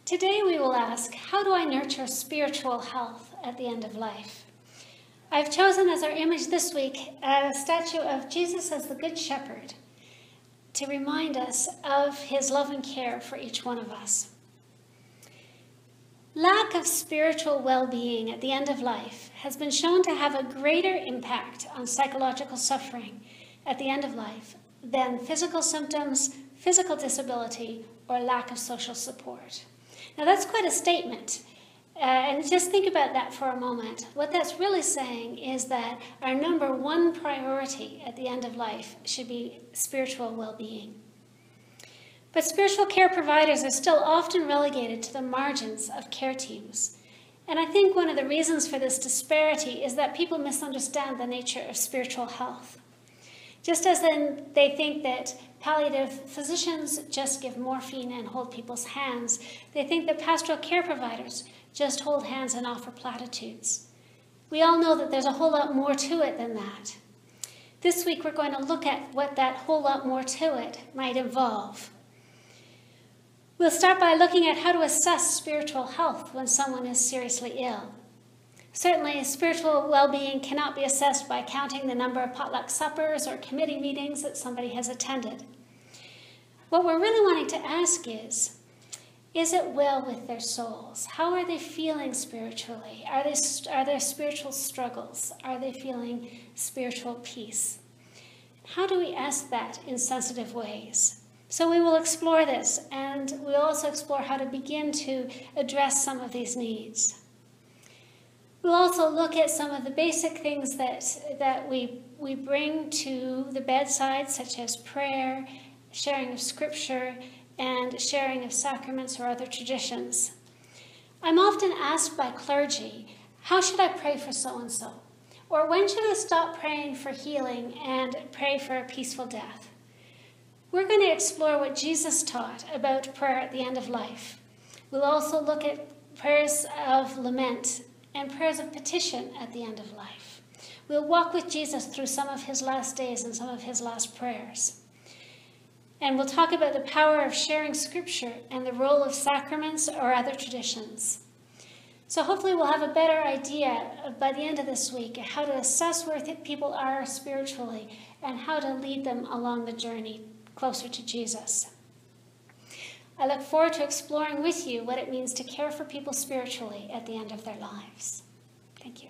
Today we will ask, how do I nurture spiritual health at the end of life? I've chosen as our image this week a statue of Jesus as the Good Shepherd to remind us of his love and care for each one of us. Lack of spiritual well-being at the end of life has been shown to have a greater impact on psychological suffering at the end of life than physical symptoms, physical disability, or lack of social support. Now that's quite a statement, and just think about that for a moment. What that's really saying is that our number one priority at the end of life should be spiritual well-being. But spiritual care providers are still often relegated to the margins of care teams. And I think one of the reasons for this disparity is that people misunderstand the nature of spiritual health. Just as they think that palliative physicians just give morphine and hold people's hands, they think that pastoral care providers just hold hands and offer platitudes. We all know that there's a whole lot more to it than that. This week we're going to look at what that whole lot more to it might involve. We'll start by looking at how to assess spiritual health when someone is seriously ill. Certainly, spiritual well-being cannot be assessed by counting the number of potluck suppers or committee meetings that somebody has attended. What we're really wanting to ask is it well with their souls? How are they feeling spiritually? Are there spiritual struggles? Are they feeling spiritual peace? How do we ask that in sensitive ways? So we will explore this, and we'll also explore how to begin to address some of these needs. We'll also look at some of the basic things that we bring to the bedside, such as prayer, sharing of scripture, and sharing of sacraments or other traditions. I'm often asked by clergy, how should I pray for so-and-so? Or when should I stop praying for healing and pray for a peaceful death? We're going to explore what Jesus taught about prayer at the end of life. We'll also look at prayers of lament and prayers of petition at the end of life. We'll walk with Jesus through some of his last days and some of his last prayers. And we'll talk about the power of sharing scripture and the role of sacraments or other traditions. So hopefully we'll have a better idea by the end of this week how to assess where people are spiritually and how to lead them along the journey closer to Jesus. I look forward to exploring with you what it means to care for people spiritually at the end of their lives. Thank you.